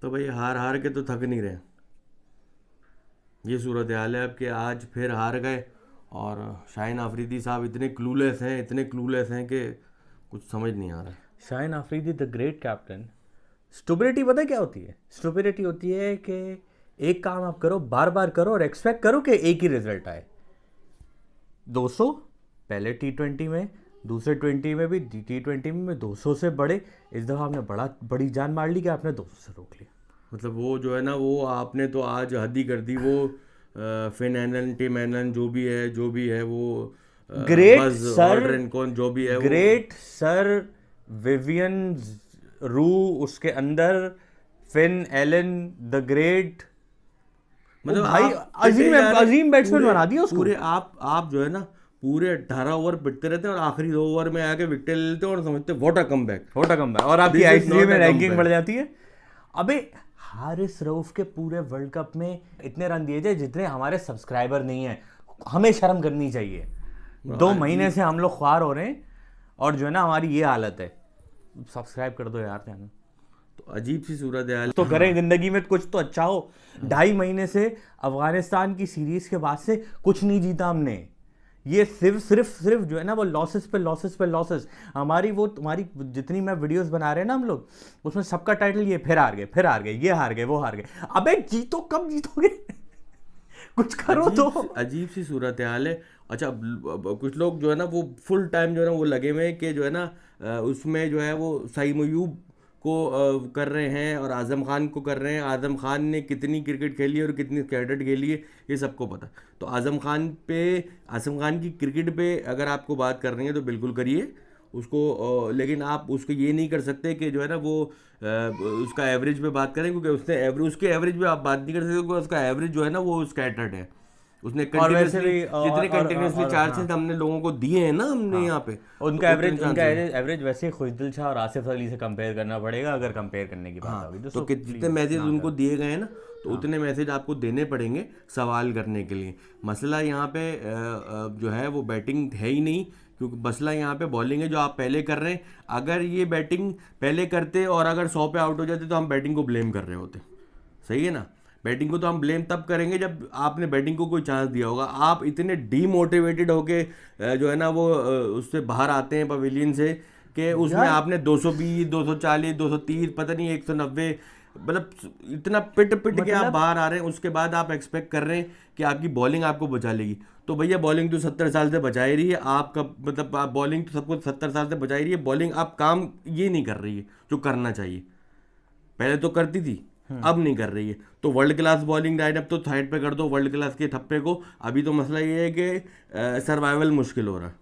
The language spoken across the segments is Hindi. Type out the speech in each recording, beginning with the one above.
तो भाई हार हार के तो थक नहीं रहे। ये सूरत हाल है अब कि आज फिर हार गए। और शाहिन अफरीदी साहब इतने क्लूलेस हैं, इतने क्लूलेस हैं कि कुछ समझ नहीं आ रहा है। Shaheen Afridi the great captain. Stupidity पता है क्या होती है? स्टुपिडिटी होती है कि एक काम आप करो, बार बार करो और एक्सपेक्ट करो कि एक ही रिजल्ट आए। 200 पहले टी20 में, दूसरे 20 में भी, टी20 में 200 से बड़े। इस दफ़ा आपने बड़ी जान मार ली कि आपने 200 से रोक लिया। मतलब वो जो है ना, वो आपने तो आज हद ही कर दी। वो फिन एनन, टिम एनन, जो भी है वो ग्रेट बज सर, ऑल्ड्रिन कौन जो भी है वो। ग्रेट सर विवियन रू, उसके अंदर फिन एलन द ग्रेट। वो मतलब भाई आप पिटे अजीम जा रहे अजीम बैट्समैन पूरे बना दिया उसको। पूरे। आप जो है ना, पूरे 18 ओवर पिटते रहते हैं और आखिरी 2 ओवर में आके विकेट ले लेते हैं और समझते हैं व्हाट अ कम बैक। छोटा कम है और आपकी दिस इज आईसीसी नॉट में अ कम रैंकिंग बढ़ बैक। जाती है। अबे हारिस रऊफ के पूरे वर्ल्ड कप में इतने रन दिए थे जितने हमारे सब्सक्राइबर नहीं है। हमें शर्म करनी चाहिए। 2 महीने अजीब। से हम लोग ख्वार हो रहे हैं और जो है ना हमारी ये हालत है। सब्सक्राइब कर दो यार चैनल। तो अजीब सी सूरत है। तो हाँ। करें जिंदगी में कुछ तो अच्छा हो। 2.5 महीने से अफगानिस्तान की सीरीज के बाद से कुछ नहीं जीता हमने। ये सिर्फ जो है ना वो लॉसेस पे लॉसेस पे लॉसेस। हमारी वो तुम्हारी जितनी मैं वीडियोस बना रहे हैं ना हम लोग, उसमें सबका टाइटल ये फिर हार गए, फिर हार गए, ये हार गए, वो हार गए। अबे जीतो, कब जीतोगे? कुछ करो तो। अजीब सी सूरत हाल है। अच्छा, कुछ लोग जो है ना वो फुल टाइम जो है ना वो लगे हुए हैं कि जो है ना उसमें जो है वो सईद मयूब को कर रहे हैं और आज़म खान को कर रहे हैं। आज़म खान ने कितनी क्रिकेट खेली है और कितनी स्कैटर्ड खेली है ये सबको पता। तो आज़म खान की क्रिकेट पे अगर आपको बात करनी है तो बिल्कुल करिए उसको। लेकिन आप उसको ये नहीं कर सकते कि जो है ना वो उसका एवरेज पे बात करें, क्योंकि उसके एवरेज पे आप बात नहीं कर सकते, क्योंकि उसका एवरेज जो है ना वो स्कैटर्ड है। उसने और वैसे कंटिन्यूसली भी जितने कंटिन्यूसली और चार हाँ। चांस हमने लोगों को दिए हैं ना, हमने हाँ, यहाँ पे, तो उनका उतने एवरेज उनका चांसेस। एवरेज वैसे ही खुशदिल शाह और आसिफ अली से कंपेयर करना पड़ेगा अगर कंपेयर करने की बात हाँ, होगी तो दोस्तों, जितने प्लीज़ मैसेज ना उनको करो। दिए गए हैं ना, तो हाँ। उतने मैसेज आपको देने पड़ेंगे सवाल करने के लिए। मसला यहाँ पे जो है वो बैटिंग है ही नहीं, क्योंकि मसला यहाँ पे बॉलिंग है जो आप पहले कर रहे हैं। अगर ये बैटिंग पहले करते और अगर 100 पे आउट हो जाते तो हम बैटिंग को ब्लेम कर रहे होते। सही है ना। बैटिंग को तो हम ब्लेम तब करेंगे जब आपने बैटिंग को कोई चांस दिया होगा। आप इतने डीमोटिवेटेड होके जो है ना वो उससे बाहर आते हैं पवेलियन से, कि उसमें यार आपने 220, 240, 230, पता नहीं 190, मतलब इतना पिट पिट के आप मतलब बाहर आ रहे हैं। उसके बाद आप एक्सपेक्ट कर रहे हैं कि आपकी बॉलिंग आपको बचा लेगी। तो भैया बॉलिंग तो 70 साल से बचा ही रही है आपका, मतलब आप बॉलिंग तो सबको 70 साल से बचा ही रही है। बॉलिंग आप काम ये नहीं कर रही है जो करना चाहिए। पहले तो करती थी, अब नहीं कर रही है। तो वर्ल्ड क्लास बॉलिंग लाइनअप तो साइड पे कर दो वर्ल्ड क्लास के थप्पे को। अभी तो मसला ये है कि सर्वाइवल मुश्किल हो रहा है।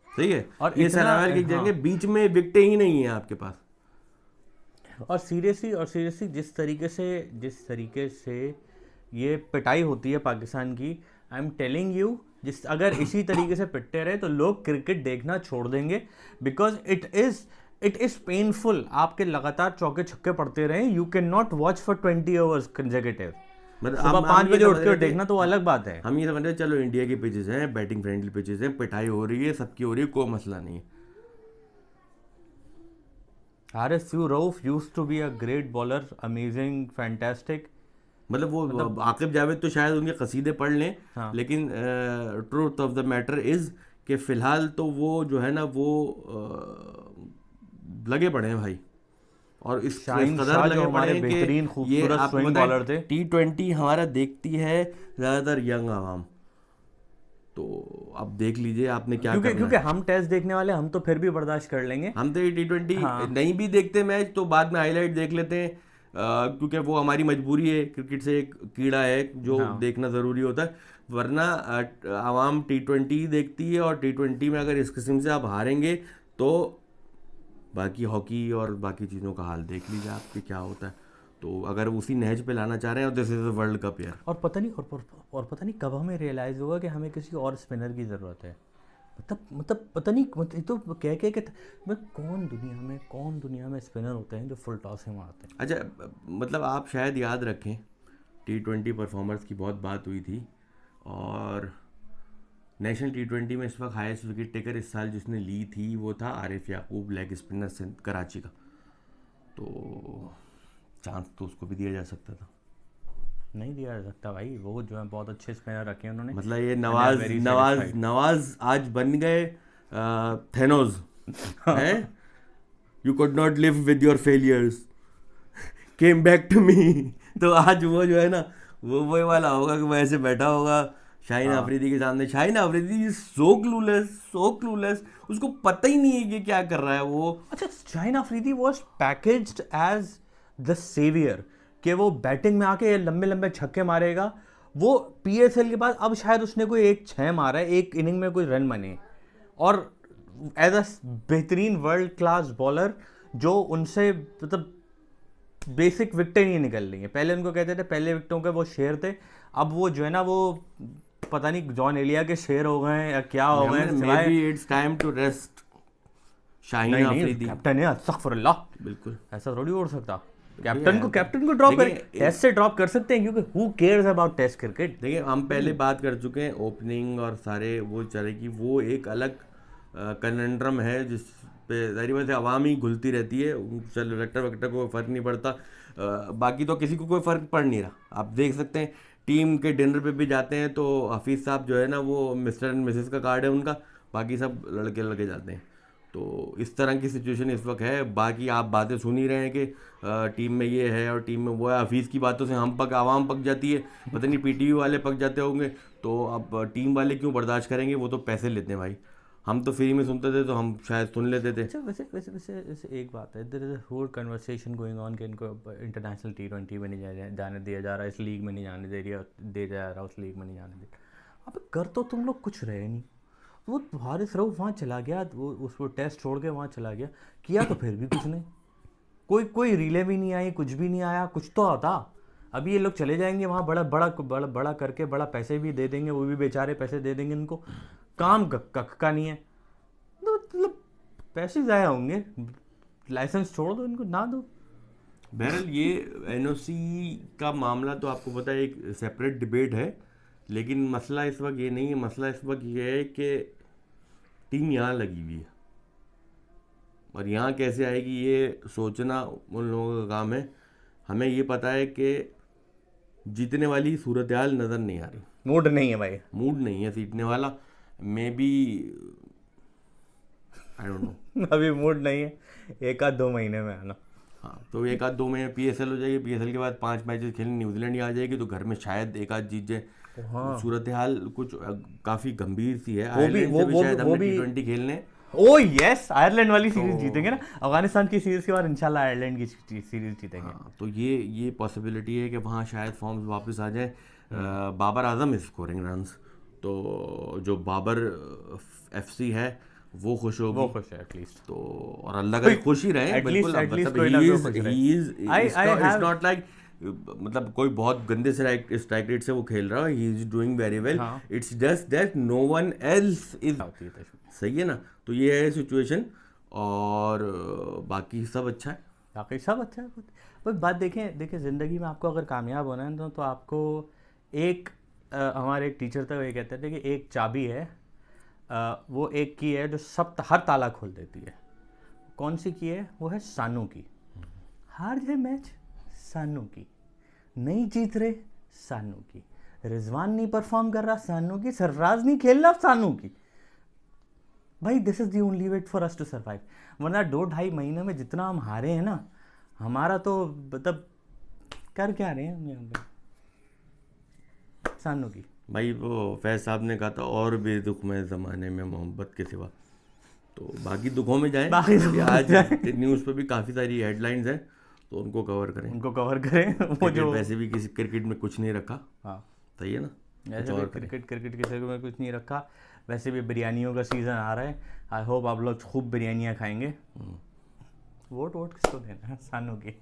सही है। और ये इतना सर्वाइवल की हाँ। जगह बीच में विकटें ही नहीं है आपके पास। और सीरियसली जिस तरीके से ये पिटाई होती है पाकिस्तान की, आई एम टेलिंग यू, जिस अगर इसी तरीके से पिटते रहे तो लोग क्रिकेट देखना छोड़ देंगे। Because it is painful. आपके लगातार चौके छक्के पड़ते रहे, you can not watch for 20 hours consecutive. मतलब सुबह हम 5 ये बजे समझ उठ रहे कर थे, देखना तो वो अलग बात है। हम ये समझ रहे थे, चलो इंडिया के पिचेस हैं, बैटिंग फ्रेंडली पिचेस हैं, पिटाई हो रही है सबकी हो रही है, कोई मसला नहीं है। Haris you Rauf used to be a great bowler, amazing, fantastic. मतलब मतलब वो आकिब जावेद तो शायद उनके कसीदे पढ़ लें, हाँ। लेकिन truth of the matter is कि फ़िलहाल तो वो जो है ना वो लगे पड़े हैं भाई। और इस शाहिन कदर शाह जो लगे पड़े हमारे हैं कि बेहतरीन ये खूबसूरत आपको स्विंग पता है, बॉलर थे। T20 हमारा देखती है ज़्यादातर यंग आवाम। तो अब देख लीजिए आपने क्या क्योंकि करना क्योंकि है। हम टेस्ट देखने वाले, हम तो फिर भी बर्दाश्त कर लेंगे। हम तो ये T20 हाँ। नहीं भी देखते मैच तो बाद में हाईलाइट देख लेते हैं, क्योंकि वो हमारी मजबूरी है। क्रिकेट से एक कीड़ा है जो हाँ। देखना ज़रूरी होता है। वरना आवाम T20 ही देखती है, और T20 में अगर इस किस्म से आप हारेंगे तो बाकी हॉकी और बाकी चीज़ों का हाल देख लीजिए आपके क्या होता है। तो अगर उसी नहज पे लाना चाह रहे हैं, और दिस इज़ वर्ल्ड कप यार। और पता नहीं और पता नहीं कब हमें रियलाइज़ होगा कि हमें किसी और स्पिनर की ज़रूरत है। मतलब पता नहीं, मतलब ये तो कह के कौन दुनिया में स्पिनर होते हैं जो फुल टॉस से मारते हैं। अच्छा, मतलब आप शायद याद रखें, T20 परफॉर्मर्स की बहुत बात हुई थी, और नेशनल T20 में इस वक्त हाईएस्ट विकेट टेकर इस साल जिसने ली थी वो था आरिफ याकूब, लेग स्पिनर सिंध कराची का। तो चांस तो उसको भी दिया जा सकता था। नहीं दिया जा सकता भाई, वो जो है बहुत अच्छे स्पिनर रखे हैं उन्होंने। मतलब ये And they are very satisfied. Nawaz आज बन गए थेनोस हैं। You could not live with your failures, came back to me. तो आज वो जो है ना, वो वही वाला होगा कि वो ऐसे बैठा होगा शाहीन अफरीदी के सामने। शाहीन अफरीदी सो क्लूलेस, उसको पता ही नहीं है कि क्या कर रहा है वो। अच्छा, Shaheen Afridi was packaged as the saviour, कि वो बैटिंग में आके लंबे लंबे छक्के मारेगा। वो पीएसएल के बाद अब शायद उसने कोई एक 6 मारा है, एक इनिंग में कोई रन बने, और एज अ बेहतरीन वर्ल्ड क्लास बॉलर जो उनसे मतलब बेसिक विकेटें नहीं निकल रही हैं। पहले उनको कहते थे पहले विकेटों के वो शेर थे, अब वो जो है ना वो पता नहीं जॉन एलिया के शेर हो गए हैं या क्या हो गए हैं। Maybe it's time to rest Shaheen Afridi. Captain है, अस्तगफुरुल्लाह, बिल्कुल ऐसा थोड़ी हो सकता। कैप्टन को ड्रॉप कर, टेस्ट से ड्रॉप कर सकते हैं, क्योंकि who cares about test cricket. देखिए हम पहले बात कर चुके हैं ओपनिंग और सारे वो चले की, वो एक अलग कन्नड्रम है जिस पे जाहिर बात है आवाम ही घुलती रहती है। चल वेक्टर को फ़र्क नहीं पड़ता, बाकी तो किसी को कोई फ़र्क पड़ नहीं रहा। आप देख सकते हैं टीम के डिनर पे भी जाते हैं तो हफीज़ साहब जो है ना वो मिस्टर एंड मिसेस का कार्ड है उनका, बाकी सब लड़के जाते हैं। तो इस तरह की सिचुएशन इस वक्त है। बाकी आप बातें सुन ही रहे हैं कि टीम में ये है और टीम में वो है। हफीज़ की बातों से आवाम पक जाती है, पता नहीं पीटीयू वाले पक जाते होंगे। तो अब टीम वाले क्यों बर्दाश्त करेंगे, वो तो पैसे लेते हैं भाई। हम तो फ्री में सुनते थे तो हम शायद सुन लेते थे। अच्छा, वैसे एक बात है, there is a whole conversation going on कि इनको इंटरनेशनल T20 में नहीं जाने दिया जा रहा, इस लीग में नहीं जाने दे जा रहा, उस लीग में नहीं जाने दे। अब कर तो तुम लोग कुछ रहे नहीं। वो हारिस रऊफ वहाँ चला गया, वो उसको टेस्ट छोड़ के वहाँ चला गया, किया तो फिर भी कुछ नहीं, कोई रिले भी नहीं आई, कुछ भी नहीं आया, कुछ तो आता। अभी ये लोग चले जाएंगे वहाँ, बड़ा करके बड़ा पैसे भी दे देंगे, वो भी बेचारे पैसे दे देंगे इनको, काम कख का नहीं है। तो मतलब पैसे ज़ाया होंगे, लाइसेंस छोड़ दो इनको, ना दो। बहरहाल ये एनओसी का मामला तो आपको पता है एक सेपरेट डिबेट है, लेकिन मसला इस वक्त ये नहीं है। मसला इस वक्त ये है कि टीम यहाँ लगी हुई है और यहाँ कैसे आएगी ये सोचना उन लोगों का काम है। हमें ये पता है कि जीतने वाली सूरत हाल नज़र नहीं आ रही, मूड नहीं है भाई, मूड नहीं है सीटने वाला। Maybe I don't know, अभी मूड नहीं है, 1-2 महीने में आना। हाँ तो 1-2 महीने पीएसएल हो जाएगी, पीएसएल के बाद 5 मैचेस खेलने न्यूजीलैंड ही आ जाएगी, तो घर में शायद 1-8 जीत जाए। हाँ। सूरत हाल कुछ काफ़ी गंभीर सी है। वो भी आयरलैंड से भी शायद वो हमने भी T20 खेलने। ओ यस, आयरलैंड वाली सीरीज जीतेंगे ना, अफगानिस्तान की सीरीज के बाद इंशाल्लाह आयरलैंड की सीरीज जीतेंगे। हाँ तो ये पॉसिबिलिटी है कि वहाँ शायद फॉर्म्स वापस आ जाए। Babar Azam is scoring runs, तो जो बाबर एफसी है वो खुश होगी, वो खुश है एटलीस्ट। तो और अल्लाह का खुश ही रहे बिल्कुल। इट्स नॉट लाइक मतलब कोई बहुत गंदे स्ट्राइक रेट से वो खेल रहा है, he is doing very well. It's just that no one else is, सही है ना। तो ये है सिचुएशन, और बाकी सब अच्छा है, बाकी सब अच्छा है। बस बात देखें ज़िंदगी में आपको अगर कामयाब होना है तो आपको एक हमारे एक टीचर थे, वो ये कहते थे कि एक चाबी है, वो एक की है जो हर ताला खोल देती है। कौन सी की है? वो है सानू की। हार जाए मैच, सानू की। नहीं जीत रहे, सानू की। रिजवान नहीं परफॉर्म कर रहा, सानू की। सरफराज नहीं खेल रहा, सानू की। भाई this is the only way for us to survive. वरना 2-2.5 महीने में जितना हम हारे हैं ना, हमारा तो मतलब कर क्या रहे हैं हम यहाँ पे, सानू की। भाई वो फैज साहब ने कहा था और भी दुख में ज़माने में मोहब्बत के सिवा, तो बाकी दुखों में जाएं। आज न्यूज़ पे भी काफ़ी सारी हेडलाइंस हैं, तो उनको कवर करें। वो जो वैसे भी किसी क्रिकेट में कुछ नहीं रखा, हाँ सही है ना, ऐसे भी क्रिकेट की जगह में कुछ नहीं रखा। वैसे भी बिरयानियों का सीज़न आ रहा है, आई होप आप लोग खूब बिरयानियाँ खाएंगे। वोट किसको देना है? सानू की।